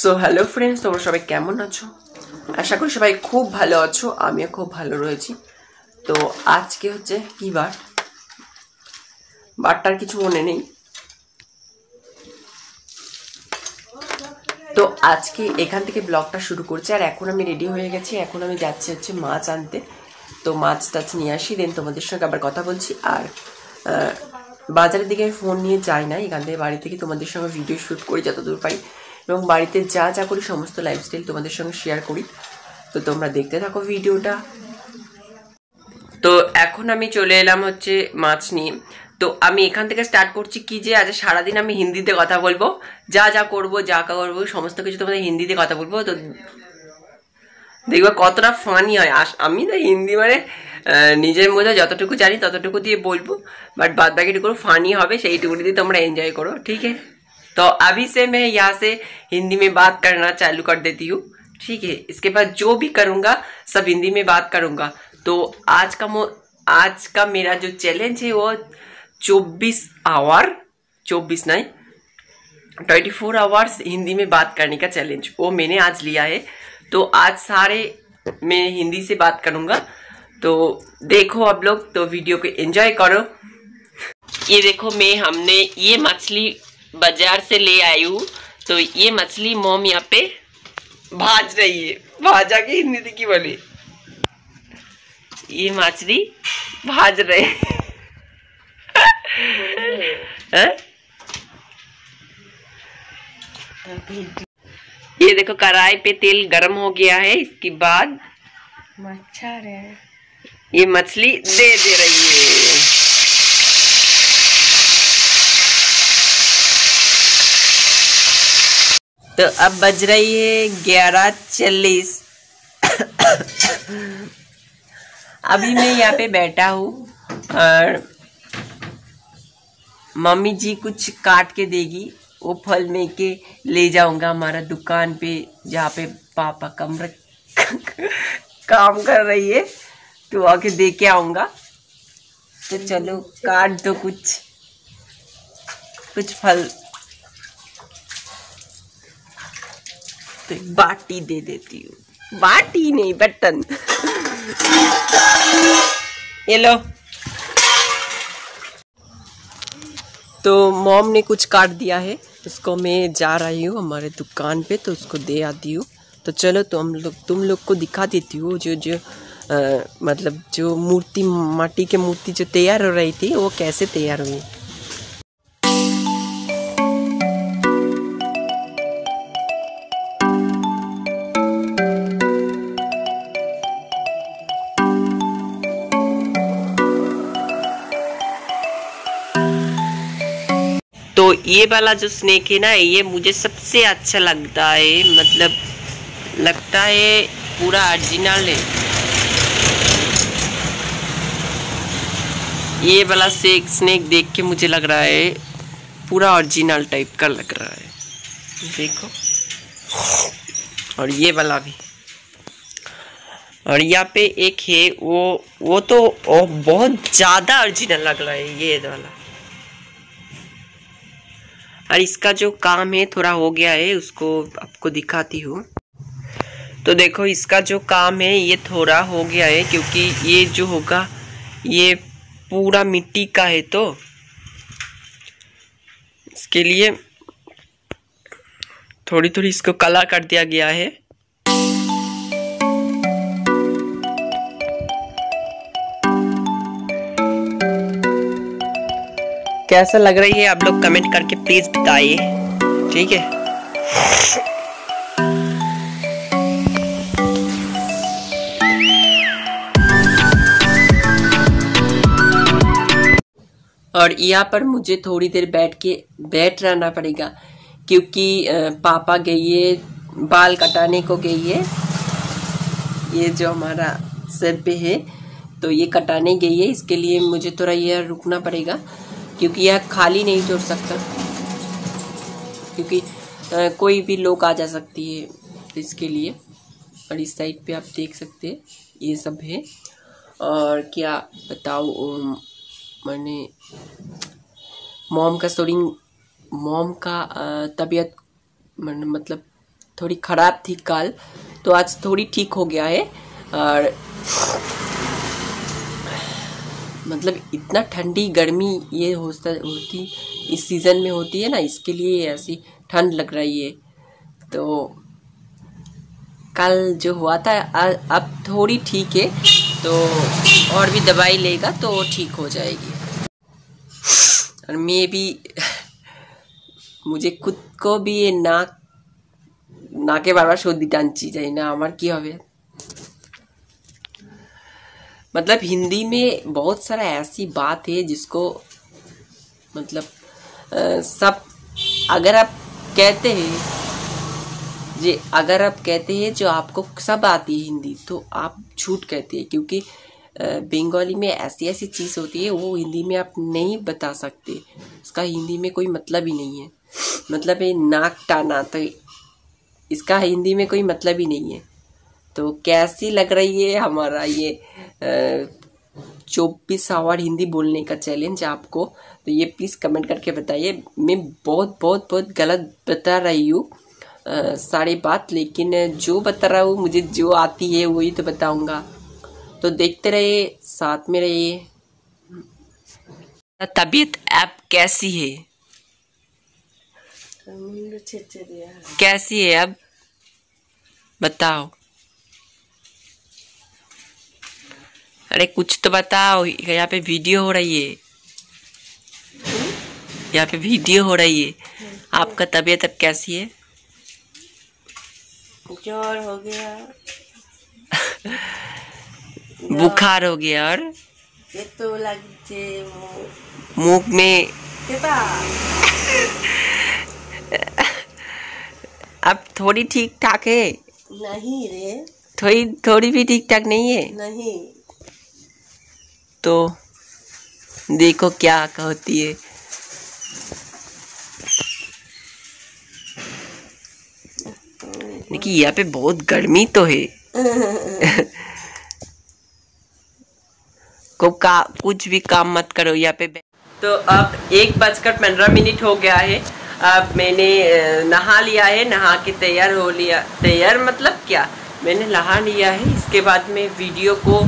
So hello friends, তোমরা সবাই কেমন আছো? আশা করি সবাই খুব ভালো আছো। আমিও খুব ভালো রয়েছি। তো আজকে হচ্ছে কি বার, বারটার কিছু মনে নেই। তো আজকে এখান থেকে ব্লগটা শুরু করছি। আর এখন আমি রেডি হয়ে গেছি, এখন আমি যাচ্ছি হচ্ছে মাছ আনতে। তো মাছ টাছ নিয়ে আসি, দেন তোমাদের সঙ্গে আবার কথা বলছি। আর বাজারের দিকে আমি ফোন নিয়ে যাই না, এখান থেকে বাড়ি থেকে তোমাদের সঙ্গে ভিডিও শ্যুট করি যতদূর পারি, এবং বাড়িতে যা যা করি সমস্ত লাইফস্টাইল তোমাদের সঙ্গে শেয়ার করি। তো তোমরা দেখতে থাকো ভিডিওটা। তো এখন আমি চলে এলাম হচ্ছে মাছ নিয়ে। তো আমি এখান থেকে স্টার্ট করছি কি যে আজ সারাদিন আমি হিন্দিতে কথা বলবো, যা যা করবো সমস্ত কিছু তোমাদের হিন্দিতে কথা বলবো। তো দেখবে কতটা ফানি হয়। আমি তো হিন্দি মানে নিজের মধ্যে যতটুকু জানি ততটুকু দিয়ে বলবো, বাট বাদ বাকিটুকু ফানি হবে, সেইটুকু দিয়ে তোমরা एंजॉय करो, ठीक है। तो अभी से मैं यहाँ से हिंदी में बात करना चालू कर देती हूँ, ठीक है। इसके बाद जो भी करूँगा सब हिंदी में बात करूँगा। तो आज का मेरा जो चैलेंज है वो 24 आवर 24 नहीं 24 आवर्स हिंदी में बात करने का चैलेंज वो मैंने आज लिया है। तो आज सारे मैं हिंदी से बात करूंगा। तो देखो आप लोग, तो वीडियो को एंजॉय करो। ये देखो, हमने ये मछली बाजार से ले आई हूँ। तो ये मछली मॉम यहाँ पे भाज रही है। भाजा के हिंदी की बोली, ये मछली भाज रहे हैं। ये देखो कढ़ाई पे तेल गरम हो गया है। इसके बाद मच्छर है, ये मछली दे रही है। तो अब बज रही है 11:40। अभी मैं यहाँ पे बैठा हूँ और मम्मी जी कुछ काट के देगी, वो फल में के ले जाऊंगा हमारा दुकान पे, जहाँ पे पापा काम कर रही है, तो आके दे के आऊंगा। तो चलो काट दो कुछ फल। तो बाटी दे देती हूँ, बाटी नहीं बर्तन। ये लो। तो मॉम ने कुछ काट दिया है, उसको मैं जा रही हूँ हमारे दुकान पे, तो उसको दे आती हूँ। तो चलो तो तुम लोग को दिखा देती हूँ जो मतलब जो मूर्ति, माटी की मूर्ति जो तैयार हो रही थी वो कैसे तैयार हुई। तो ये वाला जो स्नेक है ना, ये मुझे सबसे अच्छा लगता है, मतलब लगता है पूरा ओरिजिनल है। ये वाला स्नेक देख के मुझे लग रहा है पूरा ओरिजिनल टाइप का लग रहा है, देखो। और ये वाला भी, और यहाँ पे एक है वो तो बहुत ज्यादा ओरिजिनल लग रहा है ये वाला। और इसका जो काम है थोड़ा हो गया है, उसको आपको दिखाती हूँ। तो देखो इसका जो काम है ये थोड़ा हो गया है, क्योंकि ये जो होगा ये पूरा मिट्टी का है, तो इसके लिए थोड़ी थोड़ी इसको कला कर दिया गया है। कैसा लग रही है आप लोग कमेंट करके प्लीज बताइए, ठीक है। और यहाँ पर मुझे थोड़ी देर बैठ रहना पड़ेगा, क्योंकि पापा गई है बाल कटाने को गई है। ये जो हमारा सर पे है तो ये कटाने गई है, इसके लिए मुझे थोड़ा यह रुकना पड़ेगा, क्योंकि यह खाली नहीं छोड़ सकता, क्योंकि कोई भी लोग आ जा सकती है, तो इसके लिए। और इस साइड पे आप देख सकते हैं ये सब है। और क्या बताओ, मैंने मॉम का तबीयत मतलब थोड़ी खराब थी कल, तो आज थोड़ी ठीक हो गया है। और मतलब इतना ठंडी गर्मी ये होती इस सीज़न में होती है ना, इसके लिए ऐसी ठंड लग रही है। तो कल जो हुआ था अब थोड़ी ठीक है, तो और भी दवाई लेगा तो ठीक हो जाएगी। और मैं भी मुझे खुद को भी ये नाके बार सर्दी टानची जाए ना, আমার কি হবে। मतलब हिंदी में बहुत सारा ऐसी बात है जिसको मतलब सब अगर आप कहते हैं अगर आप कहते हैं जो आपको सब आती है हिंदी, तो आप झूठ कहते हैं, क्योंकि बंगाली में ऐसी ऐसी चीज़ होती है वो हिंदी में आप नहीं बता सकते। उसका हिंदी में कोई मतलब ही नहीं है। मतलब ये नाक टाना, तो इसका हिंदी में कोई मतलब ही नहीं है। तो कैसी लग रही है हमारा ये 24 आवर हिंदी बोलने का चैलेंज आपको, तो ये प्लीज़ कमेंट करके बताइए। मैं बहुत बहुत बहुत गलत बता रही हूँ सारी बात, लेकिन जो बता रहा हूँ मुझे जो आती है वही तो बताऊंगा। तो देखते रहिए, साथ में रहिए। तबीयत अब कैसी है? कैसी है अब बताओ। अरे कुछ तो बताओ, यहाँ पे वीडियो हो रही है, यहाँ पे वीडियो हो रही है। आपका तबीयत अब कैसी है? ज्वर हो गया, बुखार हो गया, और तो लगे मुंह में अब थोड़ी ठीक ठाक है? नहीं रे, थोड़ी भी ठीक ठाक नहीं है। नहीं तो देखो क्या कहती है। देखिए यहाँ पे बहुत गर्मी तो है। कुछ भी काम मत करो यहाँ पे। तो अब 1:15 हो गया है। अब मैंने नहा लिया है, नहा के तैयार हो लिया। तैयार मतलब क्या, मैंने नहा लिया है। इसके बाद में वीडियो को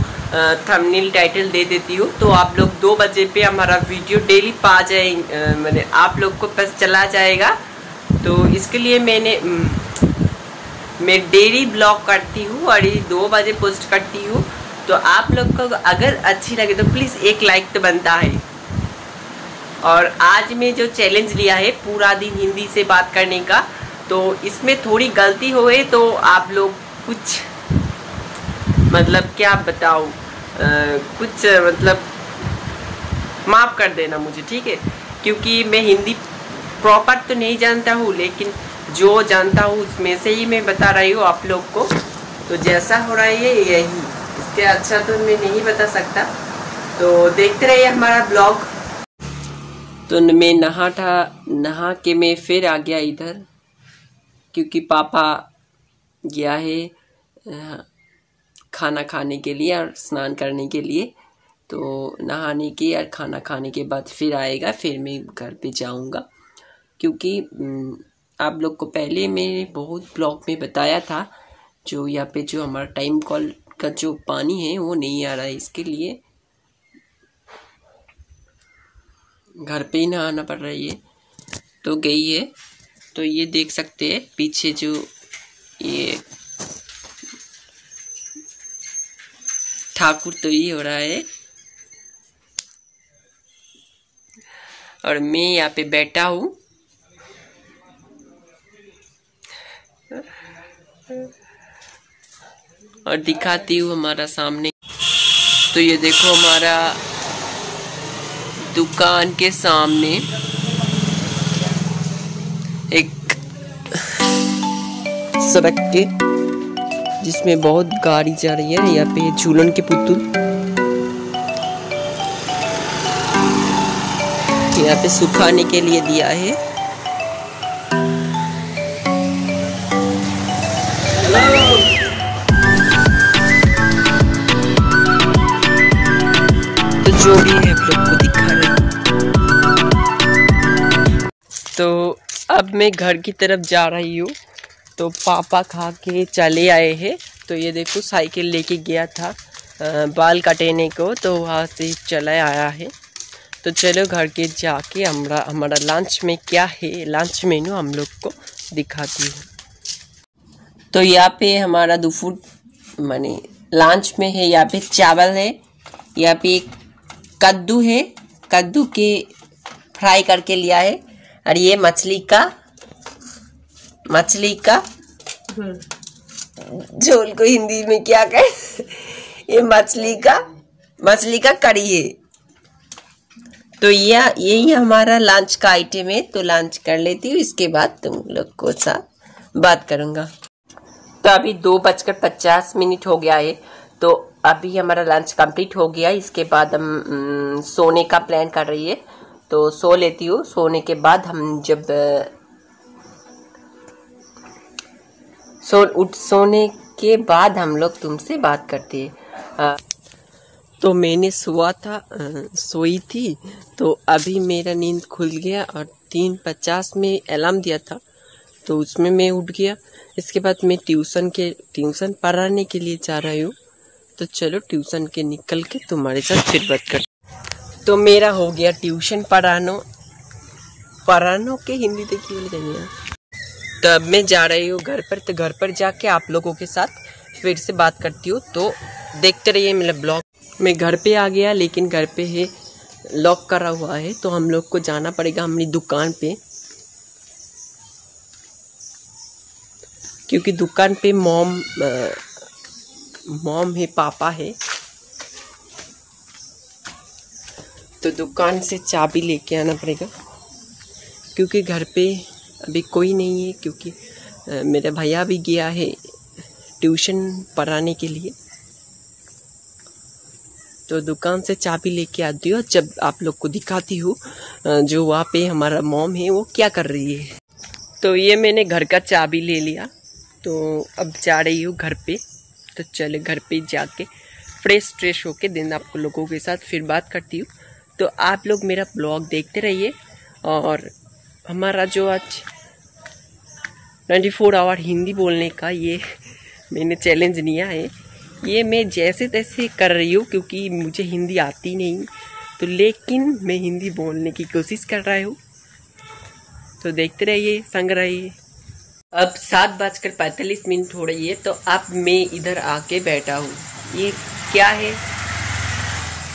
थंबनेल टाइटल दे देती हूँ, तो आप लोग 2 बजे पे हमारा वीडियो डेली पा जाए, मैंने आप लोग को पास चला जाएगा। तो इसके लिए मैं डेली ब्लॉग करती हूँ और ये 2 बजे पोस्ट करती हूँ। तो आप लोग को अगर अच्छी लगे तो प्लीज़ एक लाइक तो बनता है। और आज मैं जो चैलेंज लिया है पूरा दिन हिंदी से बात करने का, तो इसमें थोड़ी गलती हुए तो आप लोग कुछ मतलब क्या बताऊँ, कुछ मतलब माफ़ कर देना मुझे, ठीक है। क्योंकि मैं हिंदी प्रॉपर तो नहीं जानता हूँ, लेकिन जो जानता हूँ उसमें से ही मैं बता रही हूँ आप लोग को। तो जैसा हो रहा है यही, इसके अच्छा तो मैं नहीं बता सकता। तो देखते रहिए हमारा ब्लॉग। तो मैं नहा के मैं फिर आ गया इधर, क्योंकि पापा गया है खाना खाने के लिए और स्नान करने के लिए। तो नहाने के और खाना खाने के बाद फिर आएगा, फिर मैं घर पे जाऊंगा। क्योंकि आप लोग को पहले मैंने बहुत ब्लॉग में बताया था, जो यहाँ पे जो हमारा टाइम कॉल का जो पानी है वो नहीं आ रहा है, इसके लिए घर पे ही नहाना पड़ रही है। तो गई है, तो ये देख सकते हैं पीछे जो ये ठाकुर तो ये हो रहा है, और मैं यहाँ पे बैठा हूँ। और दिखाती हूँ हमारा सामने। तो ये देखो हमारा दुकान के सामने एक सड़क के जिसमें बहुत गाड़ी जा रही है। यहाँ पे झूलन के पुतुल यहाँ पे सुखाने के लिए दिया है। तो जो भी है आप लोग को दिखा रहे हैं। तो अब मैं घर की तरफ जा रही हूँ। तो पापा खा के चले आए हैं। तो ये देखो साइकिल लेके गया था बाल काटने को, तो वहाँ से चला आया है। तो चलो घर के जाके हमारा लंच में क्या है, लंच मेनू हम लोग को दिखाती हूँ। तो यहाँ पे हमारा दोपहर माने लंच में है, यहाँ पे चावल है, यहाँ पे कद्दू है, कद्दू के फ्राई करके लिया है, और ये मछली का झोल को हिंदी में क्या कहे, ये मछली का करी है। तो यही हमारा लंच का आइटम है। तो लंच कर लेती हूँ, इसके बाद तुम लोग को साथ बात करूँगा। तो अभी 2:50 हो गया है। तो अभी हमारा लंच कंप्लीट हो गया। इसके बाद हम सोने का प्लान कर रही है, तो सो लेती हूँ। सोने के बाद हम जब सोने के बाद हम लोग तुमसे बात करते हैं। तो मैंने सोई थी, तो अभी मेरा नींद खुल गया और 3:50 में अलार्म दिया था, तो उसमें मैं उठ गया। इसके बाद मैं ट्यूशन पढ़ाने के लिए जा रही हूँ। तो चलो ट्यूशन के निकल के तुम्हारे साथ फिर बात कर। तो मेरा हो गया ट्यूशन पढ़ानो के हिंदी देखी बोली जानी है। तो अब मैं जा रही हूँ घर पर। तो घर पर जाके आप लोगों के साथ फिर से बात करती हूँ। तो देखते रहिए मेरा ब्लॉग। मैं घर पे आ गया, लेकिन घर पे है लॉक करा हुआ है, तो हम लोग को जाना पड़ेगा अपनी दुकान पे, क्योंकि दुकान पे मॉम है, पापा है। तो दुकान से चाबी लेके आना पड़ेगा, क्योंकि घर पे अभी कोई नहीं है, क्योंकि मेरा भैया भी गया है ट्यूशन पढ़ाने के लिए। तो दुकान से चाबी लेके आती हूँ, जब आप लोग को दिखाती हूँ जो वहाँ पे हमारा मॉम है वो क्या कर रही है। तो ये मैंने घर का चाबी ले लिया, तो अब जा रही हूँ घर पे। तो चले घर पे जाके फ्रेश होके दिन आप लोगों के साथ फिर बात करती हूँ। तो आप लोग मेरा ब्लॉग देखते रहिए। और हमारा जो आज 24 आवर हिंदी बोलने का ये मैंने चैलेंज लिया है, ये मैं जैसे तैसे कर रही हूँ, क्योंकि मुझे हिंदी आती नहीं। तो लेकिन मैं हिंदी बोलने की कोशिश कर रहा हूँ। तो देखते रहिए, संग रहिए। अब 7:45 हो रही है। तो अब मैं इधर आके बैठा हूँ। ये क्या है,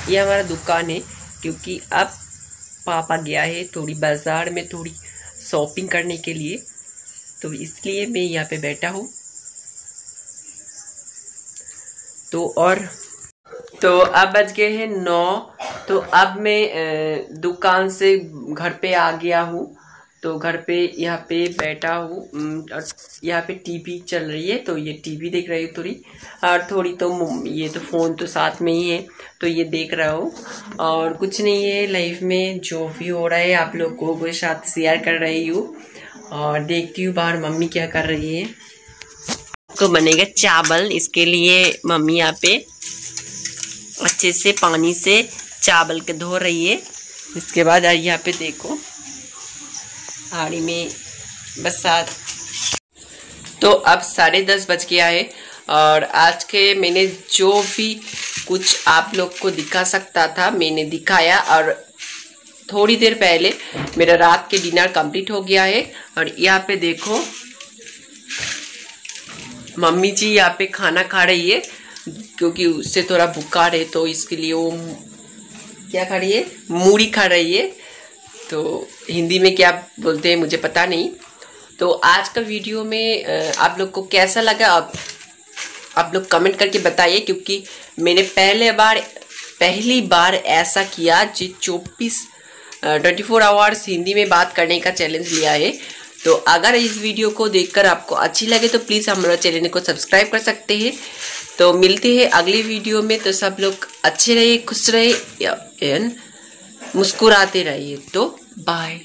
ये हमारा दुकान है, क्योंकि अब पापा गया है थोड़ी बाजार में थोड़ी शॉपिंग करने के लिए, तो इसलिए मैं यहाँ पे बैठा हूँ। तो अब बज गए हैं 9। तो अब मैं दुकान से घर पे आ गया हूँ। तो घर पे यहाँ पे बैठा हूँ और यहाँ पे टीवी चल रही है, तो ये टीवी देख रही हूँ थोड़ी, और थोड़ी तो ये तो फ़ोन तो साथ में ही है, तो ये देख रहा हूँ। और कुछ नहीं है लाइफ में, जो भी हो रहा है आप लोगों के साथ शेयर कर रही हूँ। और देखती हूँ बाहर मम्मी क्या कर रही है। तो बनेगा चावल, इसके लिए मम्मी यहाँ पे अच्छे से पानी से चावल के धो रही है। इसके बाद यहाँ पे देखो हाड़ी में बरसात। तो अब 10:30 बज गया है, और आज के मैंने जो भी कुछ आप लोग को दिखा सकता था मैंने दिखाया। और थोड़ी देर पहले मेरा रात के डिनर कंप्लीट हो गया है। और यहाँ पे देखो मम्मी जी यहाँ पे खाना खा रही है, क्योंकि उससे थोड़ा बुखार है, तो इसके लिए वो क्या खा रही है, मूढ़ी खा रही है। तो हिंदी में क्या बोलते हैं मुझे पता नहीं। तो आज का वीडियो में आप लोग को कैसा लगा आप लोग कमेंट करके बताइए, क्योंकि मैंने पहली बार ऐसा किया जो 24 आवर्स हिंदी में बात करने का चैलेंज लिया है। तो अगर इस वीडियो को देखकर आपको अच्छी लगे तो प्लीज़ हमारे चैनल को सब्सक्राइब कर सकते हैं। तो मिलते हैं अगली वीडियो में। तो सब लोग अच्छे रहिए, खुश रहिए, मुस्कुराते रहिए। तो बाय।